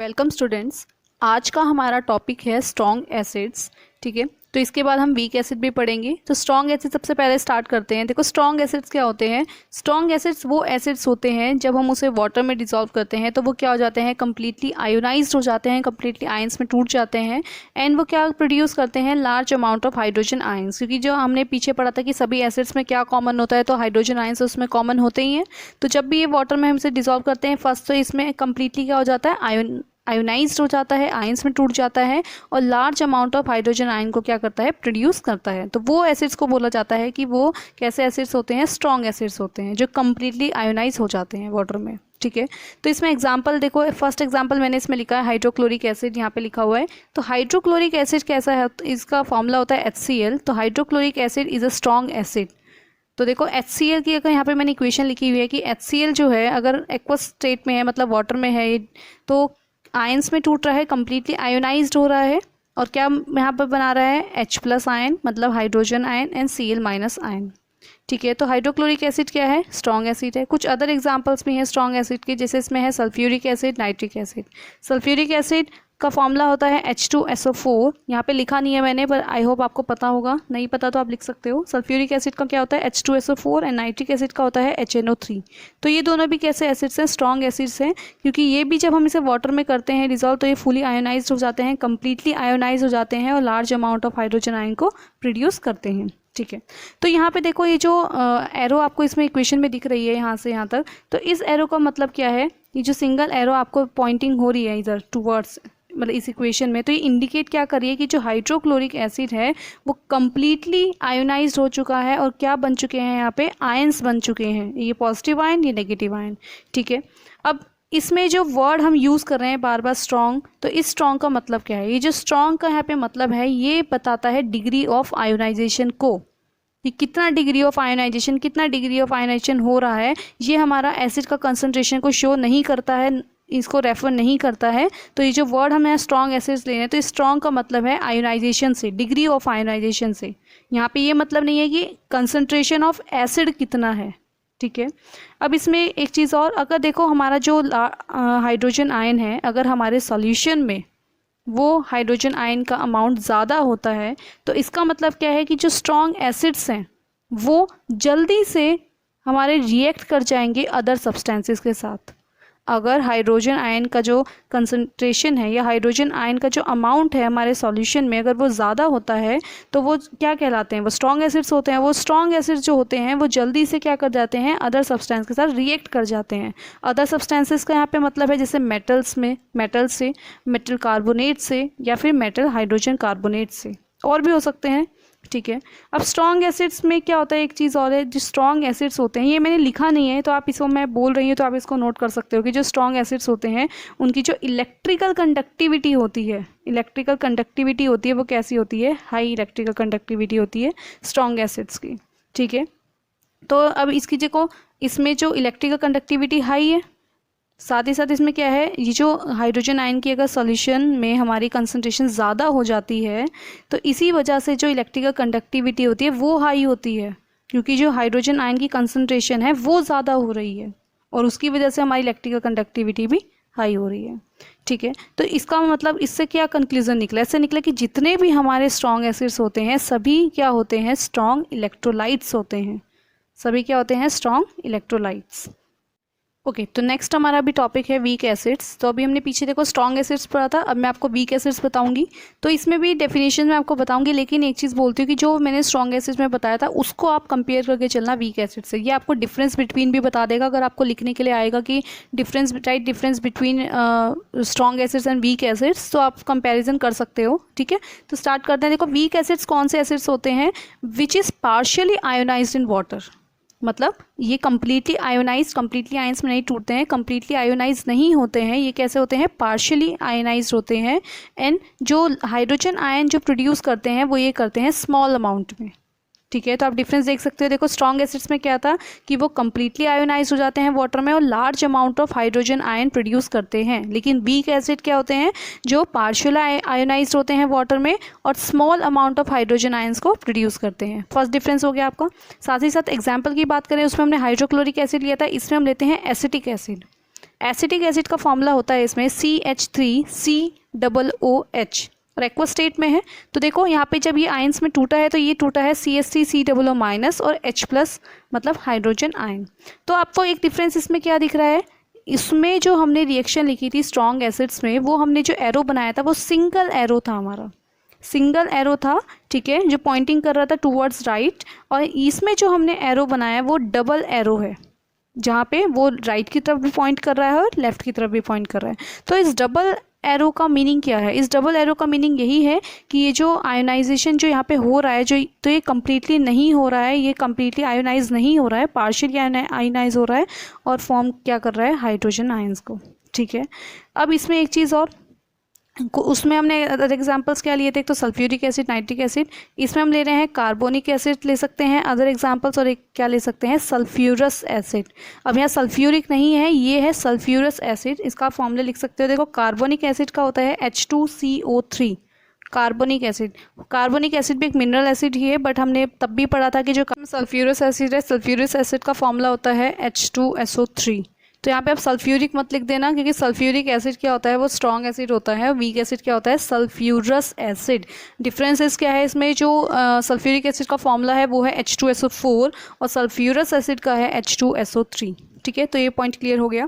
Welcome students. आज का हमारा टॉपिक है स्ट्रॉन्ग एसिड्स। ठीक है, तो इसके बाद हम वीक एसिड भी पढ़ेंगे। तो स्ट्रॉन्ग एसिड सबसे पहले स्टार्ट करते हैं। देखो स्ट्रॉन्ग एसिड्स क्या होते हैं। स्ट्रॉन्ग एसिड्स वो एसिड्स होते हैं जब हम उसे वाटर में डिसॉल्व करते हैं तो वो क्या हो जाते हैं, कम्प्लीटली आयोनाइज्ड हो जाते हैं, कम्प्लीटली आयंस में टूट जाते हैं। एंड वो क्या प्रोड्यूस करते हैं, large amount of hydrogen ions. क्योंकि जो हमने पीछे पढ़ा था कि सभी एसिड्स में क्या कॉमन होता है, तो हाइड्रोजन आयंस उसमें कॉमन होते ही हैं। तो जब भी ये वाटर में हमसे डिसॉल्व करते हैं फर्स्ट, तो इसमें कम्प्लीटली क्या हो जाता है, आयोनाइज्ड हो जाता है, आयंस में टूट जाता है और large amount of hydrogen ion को क्या करता है, प्रोड्यूस करता है। तो वो एसिड्स को बोला जाता है कि वो कैसे एसिड्स होते हैं, स्ट्रॉन्ग एसिड्स होते हैं जो कम्प्लीटली आयोनाइज हो जाते हैं वाटर में। ठीक है, तो इसमें एग्जांपल देखो, फर्स्ट एग्जांपल मैंने इसमें लिखा है हाइड्रोक्लोरिक एसिड, यहाँ पे लिखा हुआ है। तो हाइड्रोक्लोरिक एसिड कैसा है, इसका फॉर्मूला होता है HCl। तो hydrochloric acid is a strong acid. तो देखो HCl की अगर यहाँ पे मैंने इक्वेशन लिखी हुई है कि HCl जो है अगर एक्वस स्टेट में है, मतलब वाटर में है, तो आयंस में टूट रहा है, कम्प्लीटली आयोनाइज्ड हो रहा है और क्या यहाँ पर बना रहा है, H+ आयन, मतलब hydrogen ion, and Cl- ion. ठीक है, तो हाइड्रोक्लोरिक एसिड क्या है, स्ट्रॉन्ग एसिड है। कुछ अदर एग्जांपल्स भी हैं स्ट्रॉन्ग एसिड के, जैसे इसमें है sulphuric acid, nitric acid. Sulphuric acid का फॉर्मूला होता है H2SO4। यहाँ पे लिखा नहीं है मैंने, पर आई होप आपको पता होगा, नहीं पता तो आप लिख सकते हो। सल्फ्यूरिक एसिड का क्या होता है, H2SO4, एंड नाइट्रिक एसिड का होता है HNO3। तो ये दोनों भी कैसे एसिड्स हैं, स्ट्रॉन्ग एसिड्स हैं, क्योंकि ये भी जब हम इसे वाटर में करते हैं डिजॉल्व तो ये फुली आयोनाइज हो जाते हैं, कम्प्लीटली आयोनाइज हो जाते हैं और large amount of hydrogen ion को प्रोड्यूस करते हैं। ठीक है, तो यहाँ पे देखो ये जो एरो आपको इसमें इक्वेशन में दिख रही है यहाँ से यहाँ तक, तो इस एरो का मतलब क्या है, ये जो सिंगल एरो आपको पॉइंटिंग हो रही है इधर टूवर्ड्स, मतलब इस इक्वेशन में, तो ये इंडिकेट क्या कर रही है कि जो हाइड्रोक्लोरिक एसिड है वो कम्प्लीटली आयोनाइज्ड हो चुका है और क्या बन चुके हैं, यहाँ पे आयंस बन चुके हैं, ये पॉजिटिव आयन, ये नेगेटिव आयन। ठीक है, अब इसमें जो वर्ड हम यूज़ कर रहे हैं बार बार स्ट्रॉन्ग, तो इस स्ट्रॉन्ग का मतलब क्या है, ये जो स्ट्रॉन्ग का यहाँ पे मतलब है ये बताता है डिग्री ऑफ आयोनाइजेशन को, कि कितना डिग्री ऑफ आयोनाइजेशन, कितना डिग्री ऑफ आयोनाइजेशन हो रहा है। ये हमारा एसिड का कंसंट्रेशन को शो नहीं करता है, इसको रेफर नहीं करता है। तो ये जो वर्ड हमें स्ट्रॉन्ग एसिड्स लेने हैं, तो स्ट्रॉन्ग का मतलब है आयोनाइजेशन से, डिग्री ऑफ आयोनाइजेशन से। यहाँ पे ये मतलब नहीं है कि कंसंट्रेशन ऑफ एसिड कितना है। ठीक है, अब इसमें एक चीज़ और, अगर देखो हमारा जो हाइड्रोजन आयन है, अगर हमारे सॉल्यूशन में वो हाइड्रोजन आयन का अमाउंट ज़्यादा होता है, तो इसका मतलब क्या है कि जो स्ट्रॉन्ग एसिड्स हैं वो जल्दी से हमारे रिएक्ट कर जाएंगे अदर सब्सटेंसेस के साथ। अगर हाइड्रोजन आयन का जो कंसंट्रेशन है या हाइड्रोजन आयन का जो अमाउंट है हमारे सॉल्यूशन में, अगर वो ज़्यादा होता है तो वो क्या कहलाते हैं, वो स्ट्रॉन्ग एसिड्स होते हैं। वो स्ट्रॉन्ग एसिड्स जो होते हैं वो जल्दी से क्या कर जाते हैं, अदर सब्सटेंस के साथ रिएक्ट कर जाते हैं। अदर सब्सटेंसेस का यहाँ पे मतलब है जैसे मेटल्स में, मेटल से, मेटल कार्बोनेट से, या फिर मेटल हाइड्रोजन कार्बोनेट से, और भी हो सकते हैं। ठीक है, अब स्ट्रॉन्ग एसिड्स में क्या होता है, एक चीज़ और है, जो स्ट्रॉन्ग एसिड्स होते हैं, ये मैंने लिखा नहीं है तो आप इसको मैं बोल रही हूँ तो आप इसको नोट कर सकते हो कि जो स्ट्रॉन्ग एसिड्स होते हैं उनकी जो इलेक्ट्रिकल कंडक्टिविटी होती है, इलेक्ट्रिकल कंडक्टिविटी होती है वो कैसी होती है, हाई इलेक्ट्रिकल कंडक्टिविटी होती है स्ट्रॉन्ग एसिड्स की। ठीक है, तो अब इसकी देखो, इसमें जो इलेक्ट्रिकल कंडक्टिविटी हाई है, साथ ही साथ इसमें क्या है, ये जो हाइड्रोजन आयन की अगर सॉल्यूशन में हमारी कंसंट्रेशन ज़्यादा हो जाती है तो इसी वजह से जो इलेक्ट्रिकल कंडक्टिविटी होती है वो हाई होती है, क्योंकि जो हाइड्रोजन आयन की कंसंट्रेशन है वो ज़्यादा हो रही है और उसकी वजह से हमारी इलेक्ट्रिकल कंडक्टिविटी भी हाई हो रही है। ठीक है, तो इसका मतलब इससे क्या कंक्लूजन निकला, इससे निकला कि जितने भी हमारे स्ट्रॉन्ग एसिड्स होते हैं सभी क्या होते हैं, स्ट्रॉन्ग इलेक्ट्रोलाइट्स होते हैं। सभी क्या होते हैं, स्ट्रॉन्ग इलेक्ट्रोलाइट्स। ओके, तो नेक्स्ट हमारा भी टॉपिक है वीक एसिड्स। तो अभी हमने पीछे देखो स्ट्रॉन्ग एसिड्स पढ़ा था, अब मैं आपको वीक एसिड्स बताऊंगी। तो इसमें भी डेफिनेशन में आपको बताऊंगी, लेकिन एक चीज़ बोलती हूँ कि जो मैंने स्ट्रॉन्ग एसिड्स में बताया था उसको आप कंपेयर करके चलना वीक एसिड से। ये आपको डिफरेंस बिटवीन भी बता देगा, अगर आपको लिखने के लिए आएगा कि difference between strong acids and weak acids, तो आप कंपेरिजन कर सकते हो। ठीक है, तो स्टार्ट करते हैं। देखो वीक एसिड्स कौन से एसिड्स होते हैं, which is partially ionised in water, मतलब ये कम्प्लीटली आयोनाइज, कम्प्लीटली आयंस में नहीं टूटते हैं, कम्प्लीटली आयोनाइज नहीं होते हैं, ये कैसे होते हैं, पार्शियली आयोनाइज होते हैं। एंड जो हाइड्रोजन आयन जो प्रोड्यूस करते हैं वो ये करते हैं स्मॉल अमाउंट में। ठीक है, तो आप डिफरेंस देख सकते हो। देखो स्ट्रॉन्ग एसिड्स में क्या था कि वो कम्प्लीटली आयोनाइज हो जाते हैं वाटर में और large amount of hydrogen ion produce करते हैं, लेकिन वीक एसिड क्या होते हैं, जो पार्शियल आयोनाइज होते हैं वाटर में और small amount of hydrogen ions को प्रोड्यूस करते हैं। फर्स्ट डिफरेंस हो गया आपका। साथ ही साथ एग्जाम्पल की बात करें, उसमें हमने हाइड्रोक्लोरिक एसिड लिया था, इसमें हम लेते हैं एसिटिक एसिड। एसिटिक एसिड का फॉर्मूला होता है इसमें CH3COOH, और एक्वा स्टेट में है। तो देखो यहाँ पे जब ये आयंस में टूटा है तो ये टूटा है CH3COO माइनस और H प्लस मतलब हाइड्रोजन आयन। तो आपको एक डिफरेंस इसमें क्या दिख रहा है, इसमें जो हमने रिएक्शन लिखी थी स्ट्रॉन्ग एसिड्स में, वो हमने जो एरो बनाया था वो सिंगल एरो था, हमारा सिंगल एरो था, ठीक है, जो पॉइंटिंग कर रहा था टूवर्ड्स राइट। और इसमें जो हमने एरो बनाया वो डबल एरो है, जहाँ पे वो राइट की तरफ भी पॉइंट कर रहा है और लेफ्ट की तरफ भी पॉइंट कर रहा है। तो इस डबल एरो का मीनिंग क्या है, इस डबल एरो का मीनिंग यही है कि ये जो आयोनाइजेशन जो यहाँ पे हो रहा है, जो तो ये कम्प्लीटली नहीं हो रहा है, ये कम्प्लीटली आयोनाइज नहीं हो रहा है, पार्शियली आयोनाइज हो रहा है और फॉर्म क्या कर रहा है, हाइड्रोजन आयंस को, ठीक है। अब इसमें एक चीज़ और, उसमें हमने अदर एग्जांपल्स क्या लिए थे, एक तो सल्फ्यूरिक एसिड, नाइट्रिक एसिड, इसमें हम ले रहे हैं कार्बोनिक एसिड ले सकते हैं अदर एग्जांपल्स, और एक क्या ले सकते हैं, सल्फ्यूरस एसिड। अब यहाँ सल्फ्यूरिक नहीं है, ये है सल्फ्यूरस एसिड, इसका फॉर्मूला लिख सकते हो। देखो कार्बोनिक एसिड का होता है H2CO3, carbonic acid. Carbonic acid भी एक मिनरल एसिड ही है, बट हमने तब भी पढ़ा था कि जो सल्फ्यूरस एसिड है, सल्फ्यूरस एसिड का फॉर्मूला होता है H2SO3। तो यहाँ पे आप सल्फ्यूरिक मत लिख देना, क्योंकि सल्फ्यूरिक एसिड क्या होता है, वो स्ट्रॉन्ग एसिड होता है, वीक एसिड क्या होता है, सल्फ्यूरस एसिड। डिफरेंसेस क्या है इसमें, जो सल्फ्यूरिक एसिड का फॉर्मूला है वो है H2SO4 और सल्फ्यूरस एसिड का है H2SO3, ठीक है। तो ये पॉइंट क्लियर हो गया।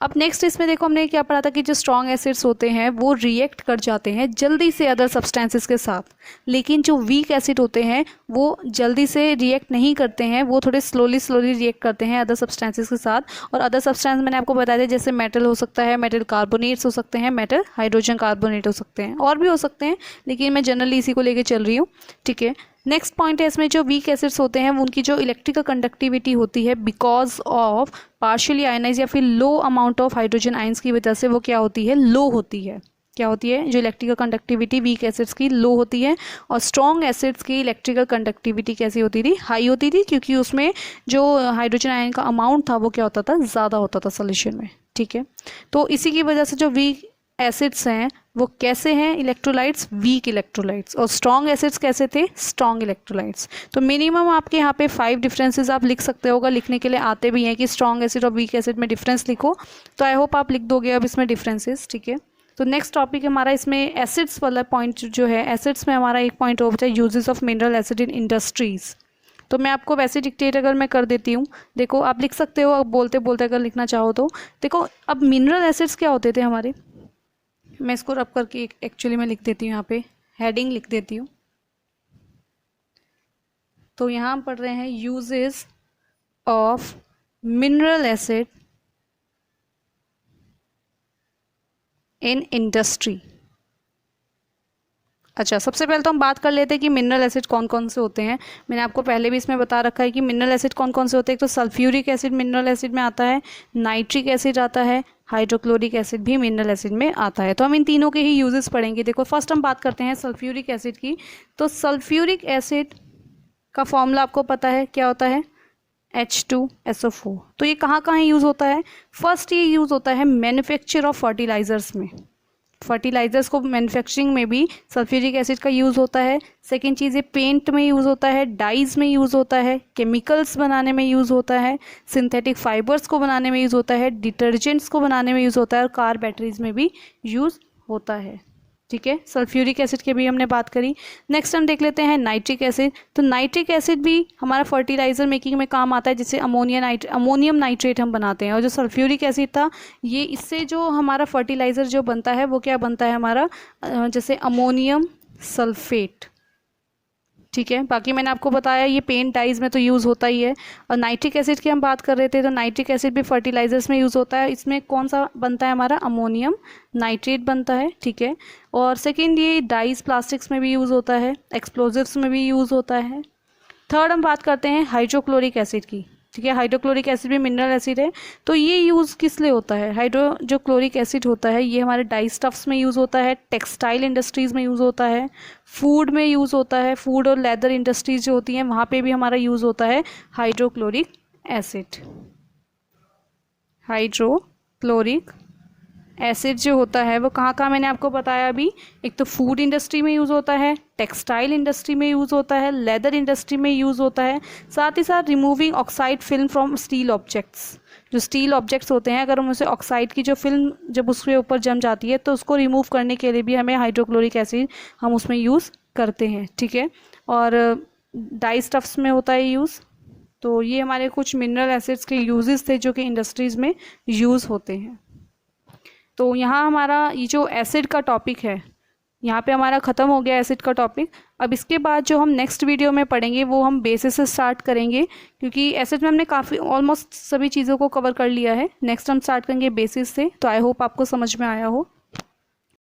अब नेक्स्ट इसमें देखो हमने क्या पढ़ा था कि जो स्ट्रॉन्ग एसिड्स होते हैं वो रिएक्ट कर जाते हैं जल्दी से अदर सब्सटेंसेस के साथ, लेकिन जो वीक एसिड होते हैं वो जल्दी से रिएक्ट नहीं करते हैं, वो थोड़े स्लोली रिएक्ट करते हैं अदर सब्सटेंसेस के साथ। और अदर सब्सटेंस मैंने आपको बताया था, जैसे मेटल हो सकता है, मेटल कार्बोनेट्स हो सकते हैं, मेटल हाइड्रोजन कार्बोनेट हो सकते हैं, और भी हो सकते हैं, लेकिन मैं जनरली इसी को लेके चल रही हूँ, ठीक है। नेक्स्ट पॉइंट है इसमें जो वीक एसिड्स होते हैं उनकी जो इलेक्ट्रिकल कंडक्टिविटी होती है बिकॉज ऑफ पार्शियली आयनाइज या फिर लो अमाउंट ऑफ हाइड्रोजन आयंस की वजह से वो क्या होती है, लो होती है। क्या होती है, जो इलेक्ट्रिकल कंडक्टिविटी वीक एसिड्स की लो होती है, और स्ट्रॉन्ग एसिड्स की इलेक्ट्रिकल कंडक्टिविटी कैसी होती थी, हाई होती थी, क्योंकि उसमें जो हाइड्रोजन आयन का अमाउंट था वो क्या होता था, ज़्यादा होता था सोल्यूशन में, ठीक है। तो इसी की वजह से जो वीक एसिड्स हैं वो कैसे हैं, इलेक्ट्रोलाइट्स, वीक इलेक्ट्रोलाइट्स, और स्ट्रॉन्ग एसिड्स कैसे थे, स्ट्रॉन्ग इलेक्ट्रोलाइट्स। तो मिनिमम आपके यहाँ पे 5 डिफरेंसेस आप लिख सकते होगा, लिखने के लिए आते भी हैं कि स्ट्रॉन्ग एसिड और वीक एसिड में डिफरेंस लिखो, तो आई होप आप लिख दोगे अब इसमें डिफरेंसेस, ठीक है। तो नेक्स्ट टॉपिक हमारा इसमें एसिड्स वाला पॉइंट जो है, एसिड्स में हमारा एक पॉइंट और बचा है, uses of mineral acid in industries. तो मैं आपको वैसे डिक्टेट अगर मैं कर देती हूँ, देखो आप लिख सकते हो, अब बोलते बोलते अगर लिखना चाहो तो। देखो अब मिनरल एसिड्स क्या होते थे हमारे, मैं इसको रब करके एक्चुअली मैं लिख देती हूँ, यहाँ पे हेडिंग लिख देती हूँ। तो यहाँ हम पढ़ रहे हैं uses of mineral acid in industry. अच्छा, सबसे पहले तो हम बात कर लेते हैं कि मिनरल एसिड कौन कौन से होते हैं। मैंने आपको पहले भी इसमें बता रखा है कि मिनरल एसिड कौन कौन से होते हैं। एक तो सल्फ्यूरिक एसिड मिनरल एसिड में आता है, नाइट्रिक एसिड आता है, हाइड्रोक्लोरिक एसिड भी मिनरल एसिड में आता है। तो हम इन तीनों के ही यूजेस पढ़ेंगे। देखो फर्स्ट हम बात करते हैं सल्फ्यूरिक एसिड की। तो सल्फ्यूरिक एसिड का फॉर्मूला आपको पता है क्या होता है, H2SO4। तो ये कहाँ कहाँ यूज़ होता है, फर्स्ट ये यूज़ होता है मैन्युफैक्चर ऑफ फर्टिलाइजर्स में, फर्टिलाइजर्स को मैन्युफैक्चरिंग में भी सल्फ्यूरिक एसिड का यूज़ होता है। सेकेंड चीज़ ये पेंट में यूज़ होता है, डाइज में यूज़ होता है, केमिकल्स बनाने में यूज़ होता है, सिंथेटिक फाइबर्स को बनाने में यूज़ होता है, डिटर्जेंट्स को बनाने में यूज़ होता है, और कार बैटरीज में भी यूज़ होता है, ठीक है। सल्फ्यूरिक एसिड की भी हमने बात करी। नेक्स्ट हम देख लेते हैं नाइट्रिक एसिड। तो नाइट्रिक एसिड भी हमारा फर्टिलाइजर मेकिंग में काम आता है, जिससे अमोनियम नाइट्रेट हम बनाते हैं। और जो सल्फ्यूरिक एसिड था ये, इससे जो हमारा फर्टिलाइजर जो बनता है वो क्या बनता है हमारा, जैसे अमोनियम सल्फेट, ठीक है। बाकी मैंने आपको बताया ये पेंट डाइज में तो यूज़ होता ही है। और नाइट्रिक एसिड की हम बात कर रहे थे, तो नाइट्रिक एसिड भी फर्टिलाइजर्स में यूज़ होता है। इसमें कौन सा बनता है हमारा, अमोनियम नाइट्रेट बनता है, ठीक है। और सेकेंड ये डाइज प्लास्टिक्स में भी यूज़ होता है, एक्सप्लोजिव्स में भी यूज़ होता है। थर्ड हम बात करते हैं हाइड्रोक्लोरिक एसिड की, ठीक है। हाइड्रोक्लोरिक एसिड भी मिनरल एसिड है। तो ये यूज़ किस लिए होता है, जो क्लोरिक एसिड होता है ये हमारे डाई स्टफ्स में यूज़ होता है, टेक्सटाइल इंडस्ट्रीज़ में यूज़ होता है, फूड में यूज़ होता है, फूड और लेदर इंडस्ट्रीज जो होती हैं वहाँ पे भी हमारा यूज़ होता है हाइड्रोक्लोरिक एसिड। हाइड्रोक्लोरिक एसिड जो होता है वो कहाँ कहाँ मैंने आपको बताया अभी, एक तो फूड इंडस्ट्री में यूज़ होता है, टेक्सटाइल इंडस्ट्री में यूज़ होता है, लेदर इंडस्ट्री में यूज़ होता है, साथ ही साथ removing oxide film from steel objects, जो स्टील ऑब्जेक्ट्स होते हैं, अगर हम उसे ऑक्साइड की जो फिल्म जब उसके ऊपर जम जाती है तो उसको रिमूव करने के लिए भी हमें हाइड्रोक्लोरिक एसिड हम उसमें यूज़ करते हैं, ठीक है। और डाई स्टफ्स में होता है यूज़। तो ये हमारे कुछ मिनरल एसिड्स के यूजेस थे जो कि इंडस्ट्रीज़ में यूज़ होते हैं। तो यहाँ हमारा ये जो एसिड का टॉपिक है यहाँ पे हमारा ख़त्म हो गया एसिड का टॉपिक। अब इसके बाद जो हम नेक्स्ट वीडियो में पढ़ेंगे वो हम बेसिस से स्टार्ट करेंगे, क्योंकि एसिड में हमने काफ़ी ऑलमोस्ट सभी चीज़ों को कवर कर लिया है। नेक्स्ट हम स्टार्ट करेंगे बेसिस से। तो आई होप आपको समझ में आया हो।